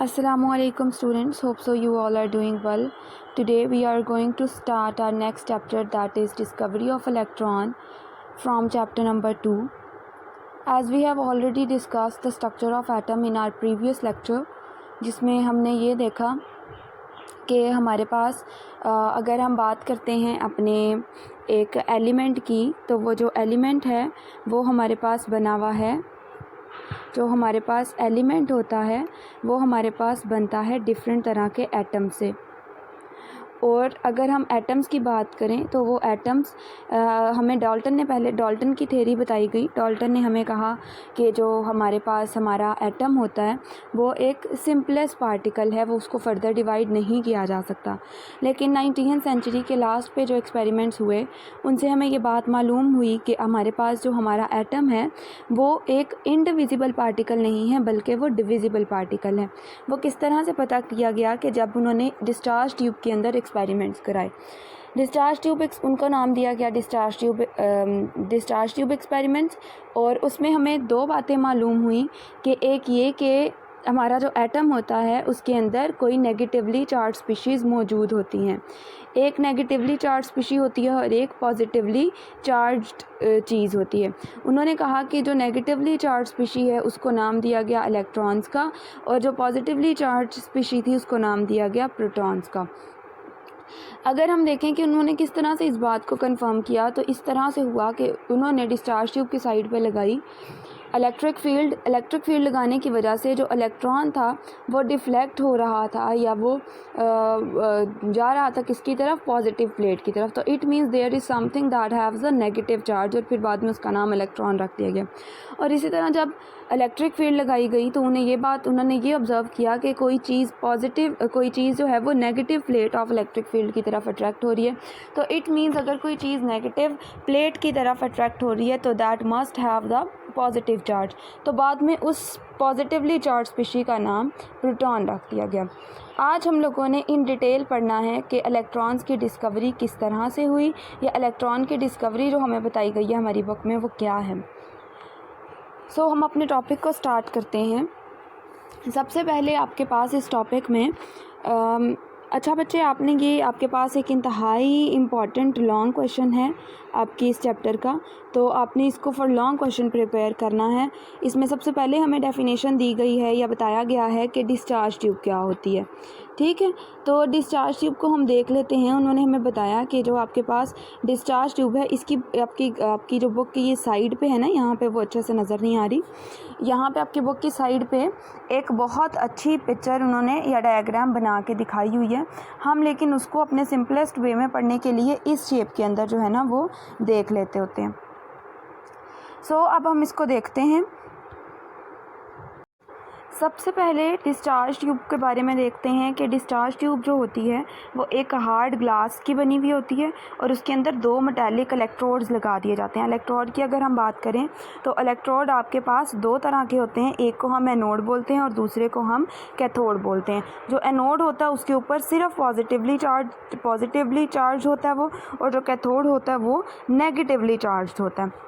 Assalamualaikum students, hope so you all are doing well. Today we are going to start our next chapter, that is discovery of electron, from chapter number 2. As we have already discussed the structure of atom in our previous lecture, जिसमें हमने ये देखा कि हमारे पास अगर हम बात करते हैं अपने एक एलिमेंट की, तो वो जो एलिमेंट है वो हमारे पास बना हुआ है, जो हमारे पास एलिमेंट होता है वो हमारे पास बनता है डिफरेंट तरह के एटम से। और अगर हम एटम्स की बात करें तो वो एटम्स हमें डाल्टन की थ्योरी बताई गई। डाल्टन ने हमें कहा कि जो हमारे पास हमारा एटम होता है वो एक सिंपलेस्ट पार्टिकल है, वो उसको फर्दर डिवाइड नहीं किया जा सकता। लेकिन 19वीं सेंचुरी के लास्ट पे जो एक्सपेरिमेंट्स हुए उनसे हमें ये बात मालूम हुई कि हमारे पास जो हमारा एटम है वो एक इनडिविजिबल पार्टिकल नहीं है, बल्कि वो डिविजिबल पार्टिकल है। वो किस तरह से पता किया गया कि जब उन्होंने डिस्चार्ज ट्यूब के अंदर एक्सपेरिमेंट्स कराए। डिस्चार्ज ट्यूब उनका नाम दिया गया डिस्चार्ज ट्यूब एक्सपेरिमेंट्स। और उसमें हमें दो बातें मालूम हुई कि एक ये कि हमारा जो एटम होता है उसके अंदर कोई नेगेटिवली चार्ज स्पीशीज़ मौजूद होती हैं। एक नेगेटिवली चार्ज स्पीशी होती है और एक पॉजिटिवली चार्ज्ड चीज़ होती है। उन्होंने कहा कि जो नेगेटिवली चार्ज स्पीशी है उसको नाम दिया गया इलेक्ट्रॉन्स का, और जो पॉजिटिवली चार्ज स्पीशी थी उसको नाम दिया गया प्रोटॉन्स का। अगर हम देखें कि उन्होंने किस तरह से इस बात को कंफर्म किया, तो इस तरह से हुआ कि उन्होंने डिस्चार्ज ट्यूब की साइड पे लगाई इलेक्ट्रिक फील्ड लगाने की वजह से जो इलेक्ट्रॉन था वो डिफ्लेक्ट हो रहा था, या वो जा रहा था किसकी तरफ, पॉजिटिव प्लेट की तरफ। तो it means there is something that haves a negative charge, और फिर बाद में उसका नाम इलेक्ट्रॉन रख दिया गया। और इसी तरह जब इलेक्ट्रिक फील्ड लगाई गई तो उन्होंने ये ऑब्ज़र्व किया कि कोई चीज़ जो है वो negative plate of electric field की तरफ अट्रैक्ट हो रही है। तो इट मीन्स अगर कोई चीज़ नेगेटिव प्लेट की तरफ अट्रैक्ट हो रही है तो that must have the positive charge. तो बाद में उस पॉजिटिवली चार्ज स्पीशी का नाम प्रोटॉन रख दिया गया। आज हम लोगों ने इन डिटेल पढ़ना है कि इलेक्ट्रॉन्स की डिस्कवरी किस तरह से हुई, या इलेक्ट्रॉन की डिस्कवरी जो हमें बताई गई है हमारी बुक में वो क्या है। सो हम अपने टॉपिक को स्टार्ट करते हैं। सबसे पहले आपके पास इस टॉपिक में अच्छा बच्चे, आपके पास एक इंतहाई इम्पॉर्टेंट लॉन्ग क्वेश्चन है आपकी इस चैप्टर का, तो आपने इसको फॉर लॉन्ग क्वेश्चन प्रिपेयर करना है। इसमें सबसे पहले हमें डेफिनेशन दी गई है या बताया गया है कि डिस्चार्ज ट्यूब क्या होती है। ठीक है, तो डिस्चार्ज ट्यूब को हम देख लेते हैं। उन्होंने हमें बताया कि जो आपके पास डिस्चार्ज ट्यूब है, इसकी आपकी जो बुक की ये साइड पे है ना, यहाँ पे वो अच्छे से नज़र नहीं आ रही, यहाँ पे आपकी बुक की साइड पे एक बहुत अच्छी पिक्चर उन्होंने या डायग्राम बना के दिखाई हुई है। हम लेकिन उसको अपने सिंपलेस्ट वे में पढ़ने के लिए इस शेप के अंदर जो है ना वो देख लेते होते हैं। सो अब हम इसको देखते हैं। सबसे पहले डिस्चार्ज ट्यूब के बारे में देखते हैं कि डिस्चार्ज ट्यूब जो होती है वो एक हार्ड ग्लास की बनी हुई होती है, और उसके अंदर दो मेटालिक इलेक्ट्रोड्स लगा दिए जाते हैं। इलेक्ट्रोड की अगर हम बात करें तो इलेक्ट्रोड आपके पास दो तरह के होते हैं, एक को हम एनोड बोलते हैं और दूसरे को हम कैथोड बोलते हैं। जो एनोड होता है उसके ऊपर सिर्फ पॉजिटिवली चार्ज होता है वो, और जो कैथोड होता है वो नेगेटिवली चार्ज होता है।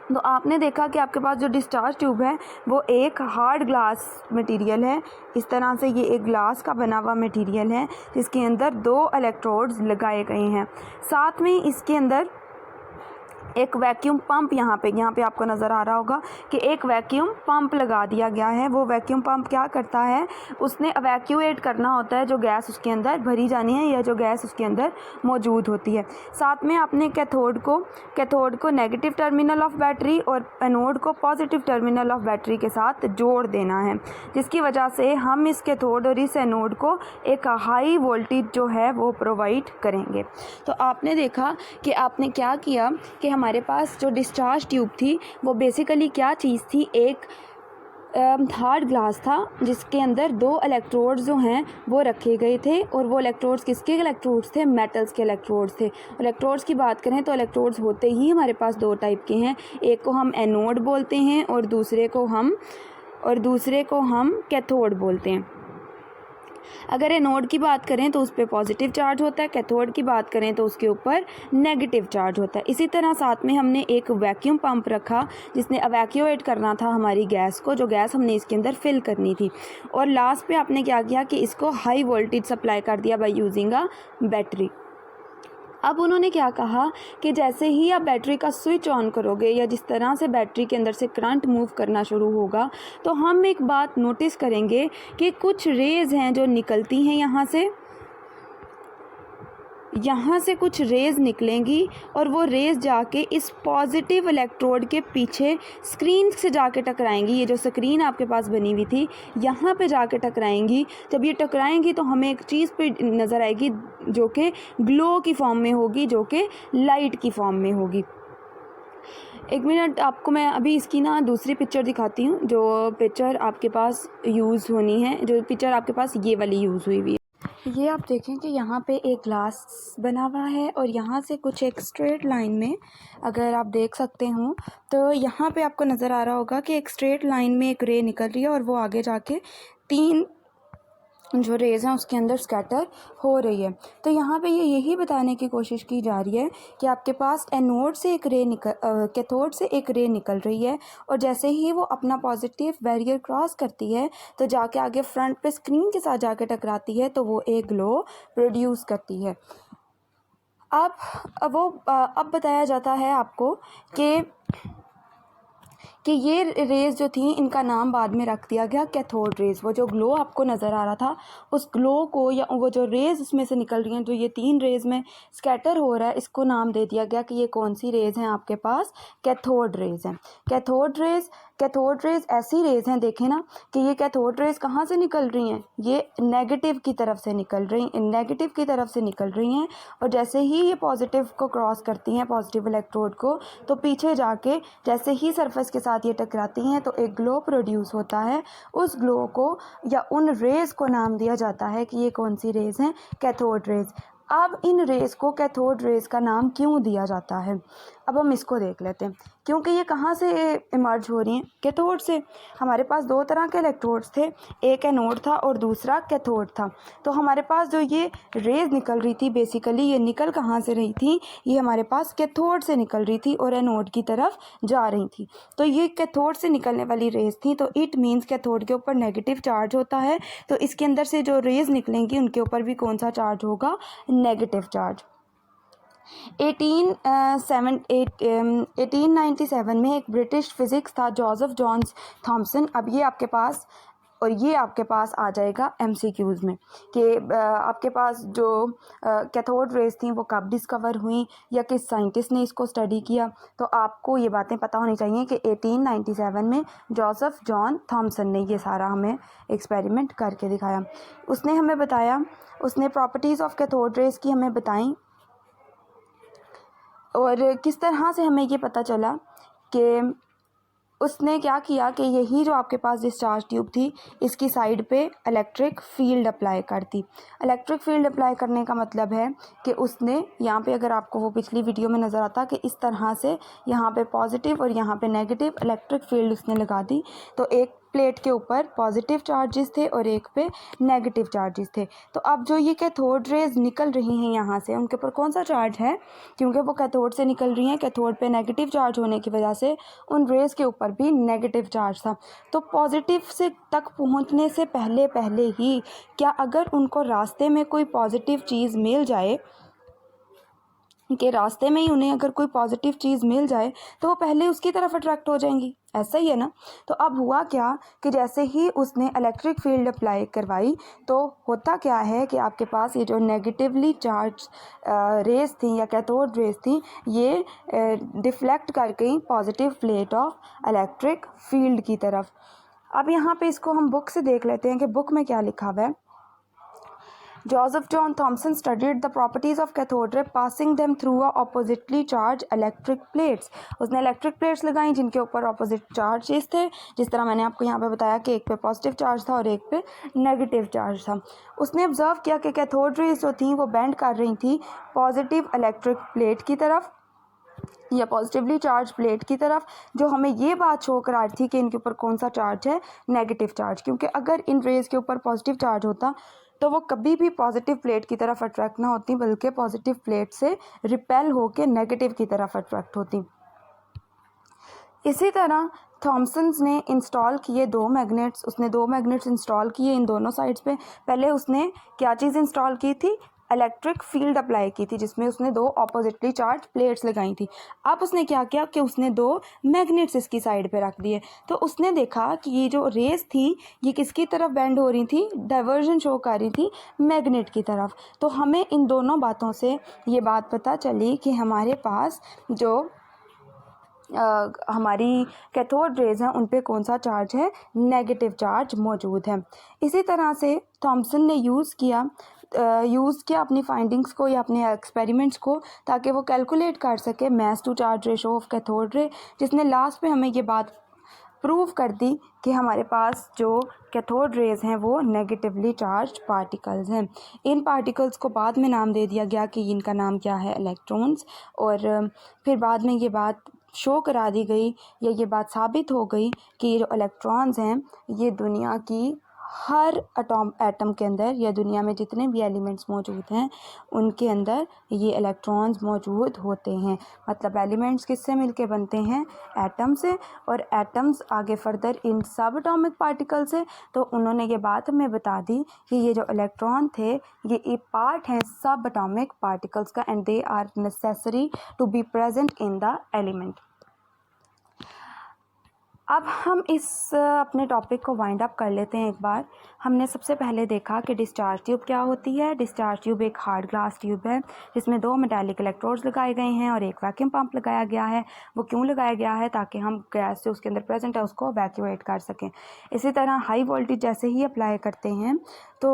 तो आपने देखा कि आपके पास जो डिस्चार्ज ट्यूब है वो एक हार्ड ग्लास मटेरियल है। इस तरह से ये एक ग्लास का बना हुआ मटेरियल है जिसके अंदर दो इलेक्ट्रोड्स लगाए गए हैं। साथ में इसके अंदर एक वैक्यूम पंप, यहाँ पे आपको नज़र आ रहा होगा कि एक वैक्यूम पंप लगा दिया गया है। वो वैक्यूम पंप क्या करता है, उसने एवैक्यूएट करना होता है जो गैस उसके अंदर भरी जानी है या जो गैस उसके अंदर मौजूद होती है। साथ में आपने कैथोड को नेगेटिव टर्मिनल ऑफ बैटरी और एनोड को पॉजिटिव टर्मिनल ऑफ बैटरी के साथ जोड़ देना है, जिसकी वजह से हम इस कैथोड और इस एनोड को एक हाई वोल्टेज जो है वो प्रोवाइड करेंगे। तो आपने देखा कि आपने क्या किया कि हमारे पास जो डिस्चार्ज ट्यूब थी वो बेसिकली क्या चीज़ थी, एक हार्ड ग्लास था जिसके अंदर दो इलेक्ट्रोड्स जो हैं वो रखे गए थे, और वो इलेक्ट्रोड्स किसके इलेक्ट्रोड्स थे, मेटल्स के इलेक्ट्रोड्स थे। इलेक्ट्रोड्स की बात करें तो इलेक्ट्रोड्स होते ही हमारे पास दो टाइप के हैं, एक को हम एनोड बोलते हैं और दूसरे को हम कैथोड बोलते हैं। अगर एनोड की बात करें तो उस पर पॉजिटिव चार्ज होता है, कैथोड की बात करें तो उसके ऊपर नेगेटिव चार्ज होता है। इसी तरह साथ में हमने एक वैक्यूम पंप रखा जिसने एवैक्यूएट करना था हमारी गैस को, जो गैस हमने इसके अंदर फिल करनी थी। और लास्ट पे आपने क्या किया कि इसको हाई वोल्टेज सप्लाई कर दिया बाय यूजिंग अ बैटरी। अब उन्होंने क्या कहा कि जैसे ही आप बैटरी का स्विच ऑन करोगे या जिस तरह से बैटरी के अंदर से करंट मूव करना शुरू होगा तो हम एक बात नोटिस करेंगे कि कुछ रेज़ हैं जो निकलती हैं यहाँ से कुछ रेज़ निकलेंगी और वो रेज़ जाके इस पॉजिटिव इलेक्ट्रोड के पीछे स्क्रीन से जाके टकराएंगी। ये जो स्क्रीन आपके पास बनी हुई थी यहाँ पे जाके टकराएंगी। जब ये टकराएंगी तो हमें एक चीज़ पे नज़र आएगी जो कि ग्लो की फॉर्म में होगी, जो कि लाइट की फॉर्म में होगी। एक मिनट, आपको मैं अभी इसकी ना दूसरी पिक्चर दिखाती हूँ, जो पिक्चर आपके पास यूज़ होनी है, जो पिक्चर आपके पास ये वाली यूज़ हुई हुई है। ये आप देखें कि यहाँ पे एक ग्लास बना हुआ है और यहाँ से कुछ एक स्ट्रेट लाइन में अगर आप देख सकते हो तो यहाँ पे आपको नज़र आ रहा होगा कि एक स्ट्रेट लाइन में एक रे निकल रही है और वो आगे जाके 3 जो रेज़ हैं उसके अंदर स्कैटर हो रही है। तो यहाँ पे ये यही बताने की कोशिश की जा रही है कि आपके पास एनोड से एक रे कैथोड से एक रे निकल रही है और जैसे ही वो अपना पॉजिटिव बैरियर क्रॉस करती है तो जाके आगे फ्रंट पे स्क्रीन के साथ जाके टकराती है तो वो एक ग्लो प्रोड्यूस करती है। अब बताया जाता है आपको कि ये रेज़ जो थी इनका नाम बाद में रख दिया गया कैथोड रेज़। वो जो ग्लो आपको नज़र आ रहा था उस ग्लो को या वो जो रेज़ उसमें से निकल रही हैं, जो ये 3 रेज़ में स्कैटर हो रहा है, इसको नाम दे दिया गया कि ये कौन सी रेज़ हैं आपके पास, कैथोड रेज़ हैं। कैथोड रेज़ ऐसी रेज़ हैं, देखें ना कि ये कैथोड रेज़ कहाँ से निकल रही हैं, ये नेगेटिव की तरफ से निकल रही हैं और जैसे ही ये पॉजिटिव को क्रॉस करती हैं, पॉजिटिव इलेक्ट्रोड को, तो पीछे जाके जैसे ही सरफेस के साथ ये टकराती हैं तो एक ग्लो प्रोड्यूस होता है। उस ग्लो को या उन रेज़ को नाम दिया जाता है कि ये कौन सी रेज़ हैं, कैथोड रेज़। अब इन रेज़ को कैथोड रेज़ का नाम क्यों दिया जाता है, अब हम इसको देख लेते हैं। क्योंकि ये कहाँ से इमर्ज हो रही हैं, कैथोड से। हमारे पास 2 तरह के इलेक्ट्रोड्स थे, एक एनोड था और दूसरा कैथोड था। तो हमारे पास जो ये रेज़ निकल रही थी, बेसिकली ये निकल कहाँ से रही थी, ये हमारे पास कैथोड से निकल रही थी और एनोड की तरफ जा रही थी। तो ये कैथोड से निकलने वाली रेज़ थी, तो इट मीन्स कैथोड के ऊपर नेगेटिव चार्ज होता है, तो इसके अंदर से जो रेज़ निकलेंगी उनके ऊपर भी कौन सा चार्ज होगा, नेगेटिव चार्ज। 1897 में एक ब्रिटिश फिज़िक्स था, जोसेफ जॉन थॉमसन। अब ये आपके पास आ जाएगा MCQs में कि आपके पास जो कैथोड रेज़ थी वो कब डिस्कवर हुई या किस साइंटिस्ट ने इसको स्टडी किया। तो आपको ये बातें पता होनी चाहिए कि 1897 में जोसेफ जॉन थॉमसन ने ये सारा हमें एक्सपेरिमेंट करके दिखाया। उसने हमें बताया, उसने प्रॉपर्टीज़ ऑफ कैथोड रेज़ की हमें बताई और किस तरह से हमें ये पता चला कि उसने क्या किया कि यही जो आपके पास डिस्चार्ज ट्यूब थी इसकी साइड पे इलेक्ट्रिक फील्ड अप्लाई कर दी। इलेक्ट्रिक फील्ड अप्लाई करने का मतलब है कि उसने यहाँ पे, अगर आपको वो पिछली वीडियो में नज़र आता कि इस तरह से यहाँ पे पॉजिटिव और यहाँ पे नेगेटिव इलेक्ट्रिक फील्ड उसने लगा दी। तो एक प्लेट के ऊपर पॉजिटिव चार्जेस थे और एक पे नेगेटिव चार्जेस थे। तो अब जो ये कैथोड रेज़ निकल रही हैं यहाँ से, उनके ऊपर कौन सा चार्ज है, क्योंकि वो कैथोड से निकल रही हैं, कैथोड पे नेगेटिव चार्ज होने की वजह से उन रेज़ के ऊपर भी नेगेटिव चार्ज था। तो पॉजिटिव से तक पहुँचने से पहले ही क्या अगर उनको रास्ते में कोई पॉजिटिव चीज़ मिल जाए, कि रास्ते में ही उन्हें अगर कोई पॉजिटिव चीज़ मिल जाए तो वो पहले उसकी तरफ अट्रैक्ट हो जाएंगी, ऐसा ही है ना। तो अब हुआ क्या कि जैसे ही उसने इलेक्ट्रिक फील्ड अप्लाई करवाई तो होता क्या है कि आपके पास ये जो नेगेटिवली चार्ज रेज़ थी या कैथोड रेज़ थी, ये डिफ्लेक्ट कर गई positive plate of electric field की तरफ। अब यहाँ पे इसको हम बुक से देख लेते हैं कि बुक में क्या लिखा हुआ है। Joseph John Thomson studied the properties of cathode ray, passing them through a oppositely charged electric plates. उसने इलेक्ट्रिक प्लेट्स लगाई जिनके ऊपर ऑपोजिट चार्जेस थे, जिस तरह मैंने आपको यहाँ पे बताया कि एक पे पॉजिटिव चार्ज था और एक पे नेगेटिव चार्ज था। उसने ऑब्जर्व किया कि कैथोड रेज जो थी वो बेंड कर रही थी पॉजिटिव इलेक्ट्रिक प्लेट की तरफ या पॉजिटिवली चार्ज प्लेट की तरफ, जो हमें ये बात शो करा रही थी कि इनके ऊपर कौन सा चार्ज है, नेगेटिव चार्ज। क्योंकि अगर इन रेज़ के ऊपर पॉजिटिव चार्ज होता तो वो कभी भी पॉजिटिव प्लेट की तरफ अट्रैक्ट ना होती बल्कि पॉजिटिव प्लेट से रिपेल होकर नेगेटिव की तरफ अट्रैक्ट होती। इसी तरह थॉमसन्स ने इंस्टॉल किए उसने दो मैग्नेट्स इंस्टॉल किए इन दोनों साइड्स पे। पहले उसने क्या चीज़ इंस्टॉल की थी, इलेक्ट्रिक फील्ड अप्लाई की थी, जिसमें उसने दो ऑपोजिटली चार्ज प्लेट्स लगाई थी। अब उसने क्या किया कि उसने दो मैग्नेट्स इसकी साइड पे रख दिए। तो उसने देखा कि ये जो रेस थी ये किसकी तरफ बेंड हो रही थी, डाइवर्जन शो कर रही थी मैग्नेट की तरफ। तो हमें इन दोनों बातों से ये बात पता चली कि हमारे पास जो हमारी कैथोड रेज हैं उन पे कौन सा चार्ज है, नेगेटिव चार्ज मौजूद है। इसी तरह से थॉमसन ने यूज़ किया अपनी फाइंडिंग्स को या अपने एक्सपेरिमेंट्स को, ताकि वो कैलकुलेट कर सके mass to charge ratio of cathode ray, जिसने लास्ट पे हमें ये बात प्रूव कर दी कि हमारे पास जो कैथोड रेज हैं वो नेगेटिवली चार्ज पार्टिकल्स हैं। इन पार्टिकल्स को बाद में नाम दे दिया गया कि इनका नाम क्या है, इलेक्ट्रॉन्स। और फिर बाद में ये बात शो करा दी गई या ये बात साबित हो गई कि ये जो इलेक्ट्रॉन्स हैं ये दुनिया की हर एटम के अंदर या दुनिया में जितने भी एलिमेंट्स मौजूद हैं उनके अंदर ये इलेक्ट्रॉन्स मौजूद होते हैं। मतलब एलिमेंट्स किससे मिलके बनते हैं, एटम से, और एटम्स आगे फर्दर इन सब एटॉमिक पार्टिकल से। तो उन्होंने ये बात हमें बता दी कि ये जो इलेक्ट्रॉन थे ये एक पार्ट हैं सब एटॉमिक पार्टिकल्स का, and they are necessary to be present in the element. अब हम इस अपने टॉपिक को वाइंड अप कर लेते हैं एक बार। हमने सबसे पहले देखा कि डिस्चार्ज ट्यूब क्या होती है। डिस्चार्ज ट्यूब एक हार्ड ग्लास ट्यूब है जिसमें दो मेटालिक इलेक्ट्रोड्स लगाए गए हैं और एक वैक्यूम पंप लगाया गया है। वो क्यों लगाया गया है, ताकि हम गैस जो उसके अंदर प्रेजेंट है उसको वैक्यूएट कर सकें। इसी तरह हाई वोल्टेज जैसे ही अप्लाई करते हैं तो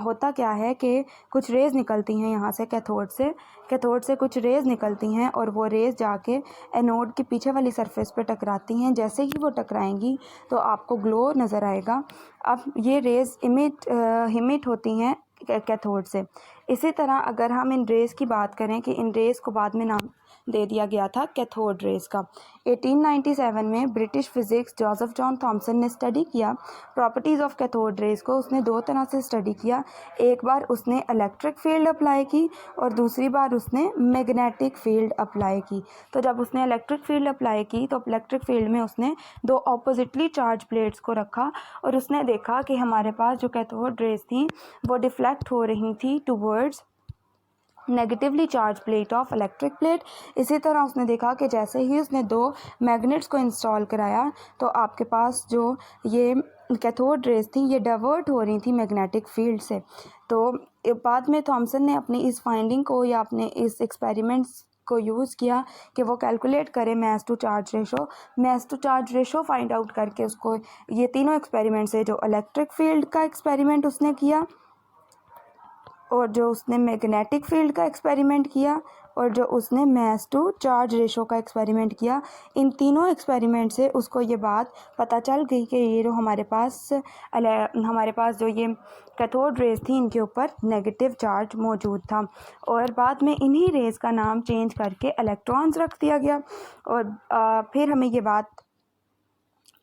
होता क्या है कि कुछ रेज़ निकलती हैं यहाँ से कैथोड से कुछ रेज़ निकलती हैं और वो रेज़ जाके एनोड की पीछे वाली सरफेस पे टकराती हैं। जैसे ही वो टकराएंगी तो आपको ग्लो नज़र आएगा। अब ये रेज़ इमिट होती हैं कैथोड से। इसी तरह अगर हम इन रेज़ की बात करें कि इन रेज़ को बाद में नाम दे दिया गया था कैथोड रेज़ का। 1897 में British physics Joseph John Thomson ने स्टडी किया प्रॉपर्टीज़ ऑफ कैथोड रेज़ को। उसने दो तरह से स्टडी किया, एक बार उसने इलेक्ट्रिक फील्ड अप्लाई की और दूसरी बार उसने मैग्नेटिक फील्ड अप्लाई की। तो जब उसने इलेक्ट्रिक फील्ड अप्लाई की तो इलेक्ट्रिक फील्ड में उसने दो ऑपोजिटली चार्ज प्लेट्स को रखा और उसने देखा कि हमारे पास जो कैथोड रेज़ थी वो डिफ्लेक्ट हो रही थी towards negatively charge plate of electric plate. इसी तरह उसने देखा कि जैसे ही उसने दो मैग्नेट्स को इंस्टॉल कराया तो आपके पास जो ये कैथोड रेज़ थी ये डाइवर्ट हो रही थी मैग्नेटिक फील्ड से। तो बाद में थॉमसन ने अपनी इस फाइंडिंग को या अपने इस एक्सपेरिमेंट्स को यूज़ किया कि वो कैलकुलेट करे mass to charge ratio find out करके उसको ये तीनों एक्सपेरिमेंट्स है, जो इलेक्ट्रिक फील्ड का एक्सपेरिमेंट उसने किया और जो उसने मैग्नेटिक फील्ड का एक्सपेरिमेंट किया और जो उसने मास टू चार्ज रेशो का एक्सपेरिमेंट किया, इन तीनों एक्सपेरिमेंट से उसको ये बात पता चल गई कि ये जो हमारे पास जो ये कैथोड रेज़ थी इनके ऊपर नेगेटिव चार्ज मौजूद था। और बाद में इन्हीं रेज़ का नाम चेंज करके इलेक्ट्रॉन्स रख दिया गया। और फिर हमें ये बात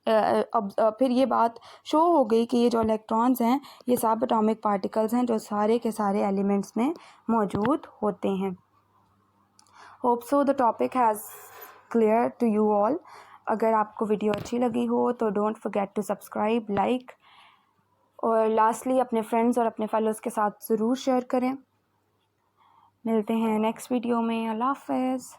फिर ये बात शो हो गई कि ये जो इलेक्ट्रॉन्स हैं ये सब एटॉमिक पार्टिकल्स हैं जो सारे के सारे एलिमेंट्स में मौजूद होते हैं। Hope so the topic has clear to you all. अगर आपको वीडियो अच्छी लगी हो तो don't forget to subscribe, like और लास्टली अपने फ्रेंड्स और अपने फेलोज़ के साथ ज़रूर शेयर करें। मिलते हैं नेक्स्ट वीडियो में। अल्लाह हाफ़िज़।